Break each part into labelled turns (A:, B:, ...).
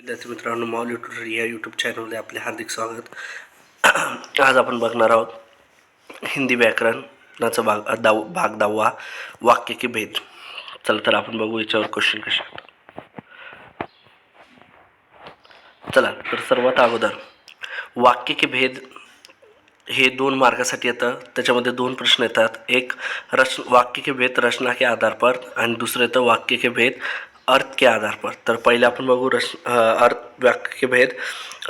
A: विद्यार्थी मित्रांनो, मौल्य ट्युटर या यूट्यूब चॅनलमध्ये आपले हार्दिक स्वागत. आज आपण बघणार आहोत हिंदी व्याकरणाचा भाग 10 वाक्य के भेद. चला तर आपण बघू याच्यावर क्वेश्चन कसे आहेत. चला तर सर्वात अगोदर वाक्य के भेद हे 2 मार्कासाठी येतं. त्याच्यामध्ये 2 प्रश्न येतात. एक वाक्य के भेद रचना के आधार पर आणि दुसरं येतं वाक्य के भेद अर्थ के आधार पर. तर पहिले आपण बघू अर्थ वाक्य के भेद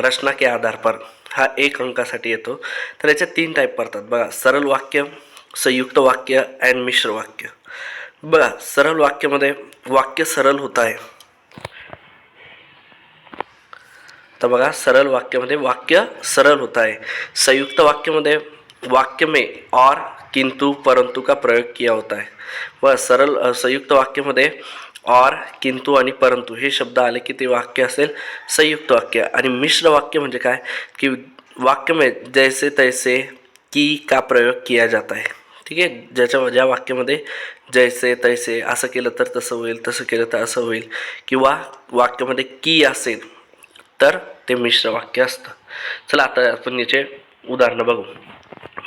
A: रचना के आधार पर. हा 1 अंकासाठी येतो. तर याचे 3 टाईप पडतात बघा. सरळ वाक्य, संयुक्त वाक्य आणि मिश्र वाक्य. बघा, सरळ वाक्यामध्ये वाक्य सरळ होत आहे. तर बघा, सरल वाक्यामध्ये वाक्य सरल होता है. संयुक्त वाक्यामध्ये वाक्य में और, किंतु, परंतु का प्रयोग किया होता है. व सरल संयुक्त वाक्यामध्ये और, किंतु आणि परंतु हे शब्द आले की ते वाक्य असेल संयुक्त वाक्य. आणि मिश्र वाक्य म्हणजे काय की वाक्य में जैसे तैसे की का प्रयोग किया जाता है. ठीक आहे. ज्या वाक्यामध्ये जैसे तैसे असं केलं तर तसं होईल, तसं केलं तर असं होईल, किंवा वाक्यामध्ये की असेल तर ते मिश्र वाक्य असतं. चला आता आपण याचे उदाहरण बघू.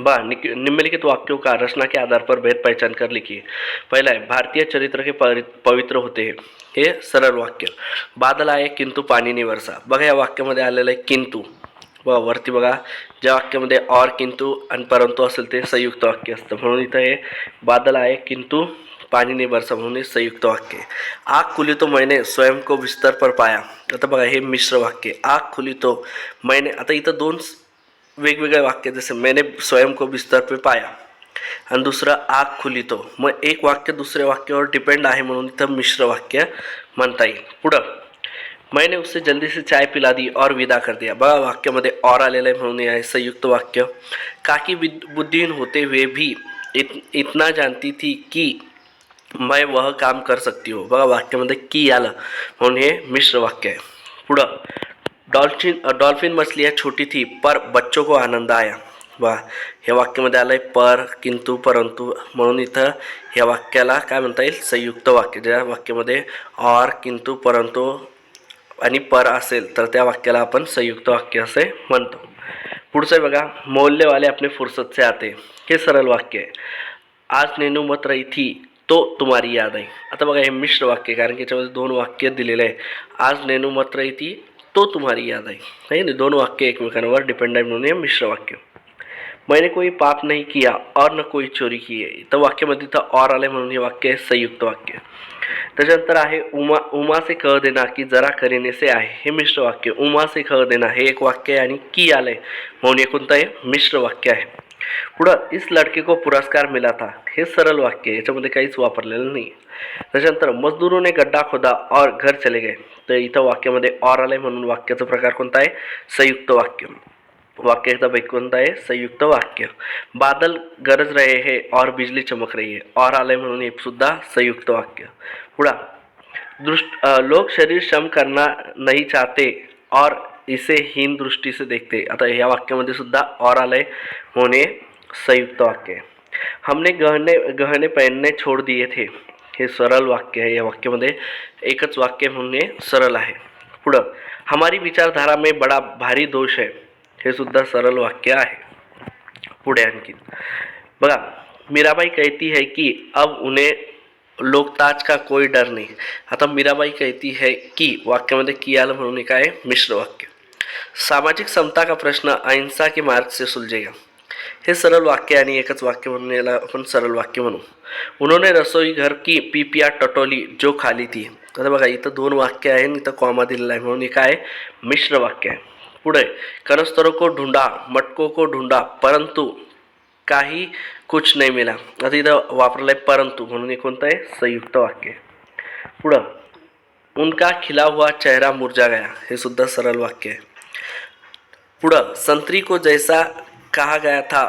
A: निम्नलिखित वाक्यों का रचना के आधार पर भेद पहचान कर लिखिए. पहिला आहे, भारतीय चरित्र के पवित्र होते हैं. हे सरळ वाक्य. बादल आए किंतु पाणी नहीं बरसा. बघा, या वाक्यामध्ये आलेलं आहे किंतु. बघा वरती बघा, ज्या वाक्यामध्ये और, किंतु आणि परंतु असेल ते संयुक्त वाक्य असतं. म्हणून इथं हे बादल आए किंतु पानी नहीं बरसा म्हणून हे संयुक्त वाक्य. आँख खुली तो मैंने स्वयं को बिस्तर पर पाया. आता बघा, हे मिश्र वाक्य. आँख खुली तो मैंने, आता इथं 2 वेगवेगळे वाक्य, जसे मैंने स्वयं को बिस्तर पर पाया आणि दुसरं आँख खुली तो. मग एक वाक्य दुसऱ्या वाक्यावर डिपेंड आहे म्हणून इथं मिश्र वाक्य म्हणता येईल. पुढं, मैंने उससे जल्दी से चाय पिला दी और विदा कर दिया. बघा, वाक्यामध्ये और आलेलं आहे म्हणून हे आहे संयुक्त वाक्य. काकी बुद्धिहीन होते हुए भी इतना जानती थी की मैं वह काम कर सकती हूँ. बघा, वाक्यामध्ये की आलं म्हणून हे मिश्र वाक्य आहे. पुढं, डॉल्फिन मछलियाँ छोटी थी पर बच्चों को आनंद आया. बघा, हे वाक्यामध्ये आलं आहे पर, किंतु, परंतु म्हणून इथं ह्या वाक्याला काय म्हणता येईल संयुक्त वाक्य. ज्या वाक्यामध्ये और, किंतु, परंतु आणि पर असेल तर त्या वाक्याला आपण संयुक्त वाक्य असे म्हणतो. पुढचं बघा, मोहल्ले वाले अपने फुर्सत से आते. हे सरळ वाक्य आहे. आज नेनू मत रही थी तो तुम्हारी याद आई. आता बघा, हे मिश्र वाक्य, कारण की याच्यामध्ये 2 वाक्य दिलेले आहे. आज नेनू मत रही थी तो तुम्हारी याद आई. नाही ना, 2 वाक्य एकमेकांवर डिपेंडेंट म्हणून हे मिश्र वाक्य. मैंने कोई पाप नहीं किया और न कोई चोरी की आहे. तर वाक्यामध्ये इथं और आले म्हणून हे वाक्य आहे संयुक्त वाक्य. त्याच्यानंतर आहे उमा से कह देना की जरा करीने से आहे. हे मिश्र वाक्य. उमा से कह देना हे एक वाक्य आहे आणि की आलंय म्हणून हे कोणतं आहे मिश्र वाक्य आहे. पुढं, इस लड़के को पुरस्कार मिला था. हे सरळ वाक्य, याच्यामध्ये काहीच वापरलेलं नाही. त्याच्यानंतर मजदूरों ने गड्ढा खोदा और घर चले गए. तर इथं वाक्यामध्ये और आलंय म्हणून वाक्याचा प्रकार कोणता आहे संयुक्त वाक्य. वाक्याचा भाग कोणता आहे संयुक्त वाक्य. बादल गरज रहे हैं और बिजली चमक रही है. और आलंय म्हणून हे सुद्धा संयुक्त वाक्य. पुढं, लोग शरीर श्रम करना नहीं चाहते और इसे हीन दृष्टी से देखते. आता ह्या वाक्यामध्ये सुद्धा और आलंय म्हणून हे संयुक्त वाक्य. हमने गहने पहनने छोड़ दिए थे. हे सरळ वाक्य आहे. या वाक्यामध्ये एकच वाक्य म्हणून हे सरळ आहे. पुढं, हमारी विचारधारा में बड़ा भारी दोष है. हे सुद्धा सरळ वाक्य आहे. पुढे आणखी बघा, मीराबाई कहती है कि अब उन्हें लोकताज का कोई डर नहीं. आता मीराबाई कहती है की वाक्यामध्ये की आलं म्हणून हे काय मिश्र वाक्य. सामाजिक समता का प्रश्न अहिंसा के मार्ग से सुलझेगा. हे सरळ वाक्य आणि एकच वाक्य म्हणून याला आपण सरळ वाक्य म्हणू. उन्होंने रसोई घर की पीपिया टटोली जो खाली थी. आता बघा, इथं 2 वाक्य आहे आणि इथं कॉमा दिलेला आहे म्हणून हे काय मिश्र वाक्य आहे. पुढे, कनस्तरों को ढूंढा, मटकों को ढूंढा परंतु काही कुछ नहीं मिला. आता इथं वापरलं आहे परंतु म्हणून हे कोणतं आहे संयुक्त वाक्य. पुढं, उनका खिला हुआ चेहरा मुरझा गया. हे सुद्धा सरळ वाक्य आहे. पुढं, संतरी को जैसा कहा गया था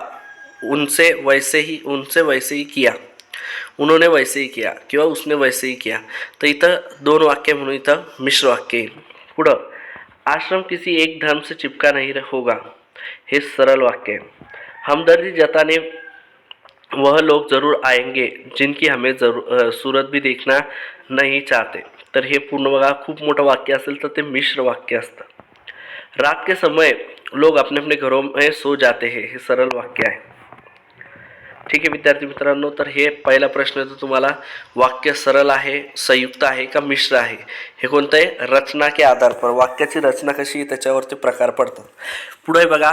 A: उनसे वैसे ही किया. उन्होंने वैसे ही किया किंवा उसने वैसे ही किया. तर इथं 2 वाक्य म्हणून इथं मिश्र वाक्य येईल. पुढं, आश्रम किसी एक धर्म से चिपका नहीं होगा. हे सरल वाक्य है. हमदर्दी जताने वह लोग जरूर आएंगे जिनकी हमें सूरत भी देखना नहीं चाहते. तर हे पूर्ण बघा, खूप मोठं वाक्य असेल तर ते मिश्र वाक्य असतं. रात के समय लोग अपने अपने घरों में सो जाते हैं, हे सरळ वाक्य आहे. ठीक आहे विद्यार्थी मित्रांनो, तर हे पहिला प्रश्न येतो तुम्हाला, वाक्य सरळ आहे, संयुक्त आहे का मिश्र आहे. हे कोणतं आहे, रचना के आधार पर, वाक्याची रचना कशी आहे त्याच्यावरती प्रकार पडतात. पुढे बघा,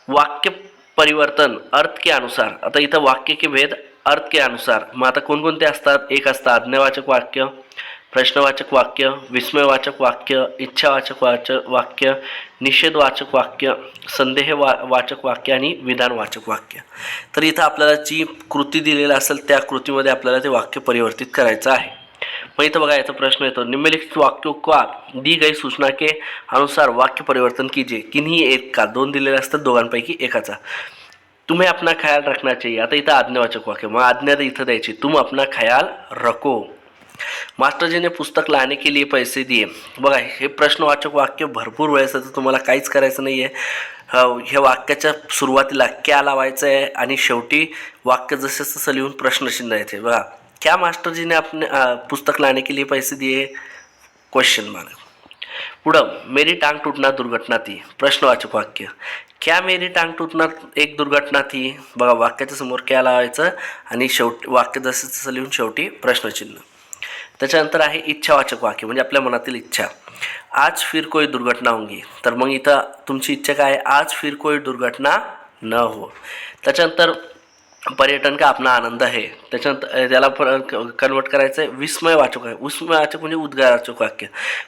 A: वाक्य परिवर्तन अर्थ के अनुसार. आता इथं वाक्य के भेद अर्थ के अनुसार. मग आता कोणकोणते असतात, एक असतं आज्ञावाचक वाक्य, प्रश्नवाचक वाक्य, विस्मयवाचक वाक्य, इच्छावाचक वाक्य, निषेधवाचक वाक्य, वाचक वाक्य आणि विधानवाचक वाक्य. तर इथं आपल्याला जी कृती दिलेली असेल त्या कृतीमध्ये आपल्याला ते वाक्य परिवर्तित करायचं आहे. मग इथं बघा, याचा प्रश्न येतो, निम्नलिखित वाक्यों का दी गई सूचना के अनुसार वाक्य परिवर्तन कीजिए. किन्ही एक का, दोन दिलेले असतात, दोघांपैकी एकाचा. तुम्हें अपना ख्याल रखना चाहिए. आता इथं आज्ञावाचक वाक्य, मग आज्ञा इथं द्यायची, तुम अपना ख्याल रखो. मास्टर जी ने पुस्तक लाने के लिए पैसे दिए. बघा, हे प्रश्नवाचक वाक्य भरपूर वेळेस येतं, तुम्हाला काहीच करायचं नाही आहे. हे वाक्याच्या सुरुवातीला क्या लावायचं आहे आणि शेवटी वाक्य जसं तसं लिहून प्रश्नचिन्ह द्यायचे. बघा, क्या मास्टर जी ने अपने पुस्तक लाने के लिए पैसे दिए, क्वेश्चन मार्क. पुढं, मेरी टांग टूटना दुर्घटना थी, प्रश्नवाचक वाक्य. क्या मेरी टांग टूटना एक दुर्घटना थी. बघा, वाक्याच्या समोर क्या लावायचं आणि शेवटी वाक्य जसं तसं लिहून शेवटी प्रश्नचिन्ह. त्याच्यानंतर आहे इच्छावाचक वाक्य, म्हणजे आपल्या मनातील इच्छा. आज फिर कोई दुर्घटना होगी. तर मग इथं तुमची इच्छा काय आहे, आज फिर कोई दुर्घटना न हो. त्याच्यानंतर पर्यटन का अपना आनंद आहे. त्याच्यानंतर त्याला कन्वर्ट करायचं आहे विस्मयवाचक आहे. विस्मयवाचक म्हणजे उद्गाराचक वाक्य.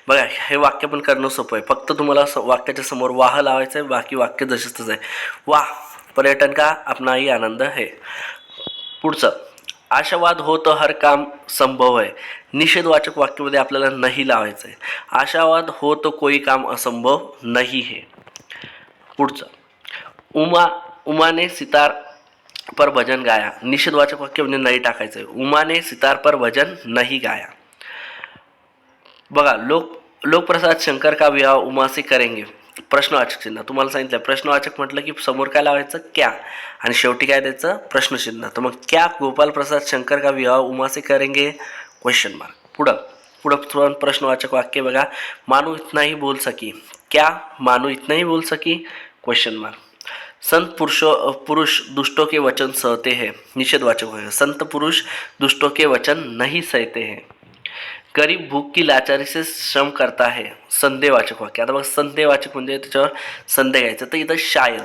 A: बघा, हे वाक्य पण करणं सोपं आहे, फक्त तुम्हाला वाक्याच्या समोर वाह लावायचं आहे, बाकी वाक्य जसेच तसं आहे. वाह, पर्यटन का अपना ही आनंद आहे. पुढचं, आशावाद हो तो हर काम संभव है. निषेधवाचक वाक्यामध्ये आपल्याला नाही लावायचं आहे. आशावाद हो तो कोई काम असंभव नहीं है. पुढचं, उमा ने सितार पर भजन गाया. निषेधवाचक वाक्य म्हणजे नाही टाकायचं आहे. उमा ने सितार पर भजन नहीं गाया. बघा, लोकप्रसाद शंकर का विवाह उमा से करेंगे. प्रश्नवाचक चिन्ह तुम्हाला सांगितलं. प्रश्नवाचक म्हटलं की समोर काय लावायचं, क्या, आणि शेवटी काय द्यायचं, प्रश्नचिन्ह. तर मग क्या गोपाल प्रसाद शंकर का विवाह उमा से करेंगे, क्वेश्चन मार्क. पुढं प्रश्नवाचक वाक्य बघा, मानू इतना ही बोल सकी. क्या मानू इतना ही बोल सकी, क्वेश्चन मार्क. संत पुरुष दुष्टों के वचन सहते हैं. निषेधवाचक वाक्य, संत पुरुष दुष्टों के वचन नहीं सहते हैं. गरीब भूख की लाचारी से श्रम करता है. संदेहवाचक वाक्य. आता बघ, संदेहवाचक म्हणजे त्याच्यावर संदेह घ्यायचं. तर इथं शायद,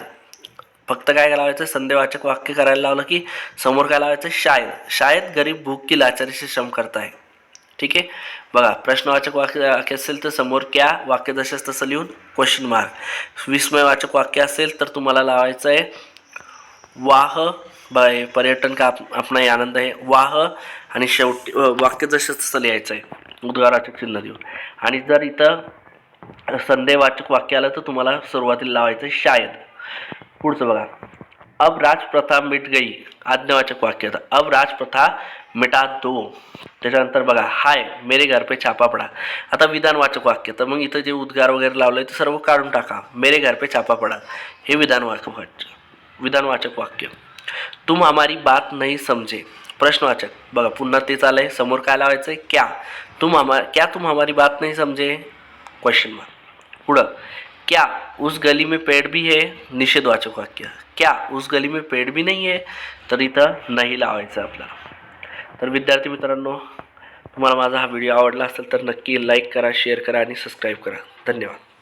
A: फक्त काय लावायचं, संदेहवाचक वाक्य करायला लावलं की समोर काय लावायचं, शायद गरीब भूख की लाचारी से श्रम करता है. ठीक आहे. बघा, प्रश्नवाचक वाक्य असेल तर समोर क्या, वाक्य जसंच तसं लिहून क्वेश्चन मार्क. विस्मयवाचक वाक्य असेल तर तुम्हाला लावायचं आहे वाह, पर्यटन का अपना ही आनंद आहे, वाह, आणि शेवटी वाक्य जसं तसं लिहायचं आहे उद्गाराचक चिन्ह देऊन. आणि जर इथं संदेहवाचक वाक्य आलं तर तुम्हाला सुरुवातीला लावायचं शायद. पुढचं बघा, अब राज प्रथा मिट गई. आज्ञावाचक वाक्य. अब राज प्रथा मिटा दो. त्याच्यानंतर बघा, हाय मेरे घर पे छापा पडा. आता विधानवाचक वाक्य. तर मग इथं जे उद्गार वगैरे लावलंय ते सर्व काढून टाका. मेरे घर पे छापा पडा हे विधानवाचक वाक्य. तुम हमारी बात नहीं समझे. प्रश्नवाचक. बघा, पुन्हा तेच आलंय, समोर काय लावायचंय, क्या तुम हमारी बात नहीं समझे, क्वेश्चन मार्क. पुढं, क्या उस गली में पेड़ भी है. निषेधवाचक वाक्य. क्या उस गली में पेड़ भी नहीं है, तर इथं नाही लावायचं आपल्याला. तर विद्यार्थी मित्रांनो, तुम्हाला माझा हा व्हिडिओ आवडला असेल तर नक्की लाईक करा, शेअर करा आणि सबस्क्राईब करा. धन्यवाद.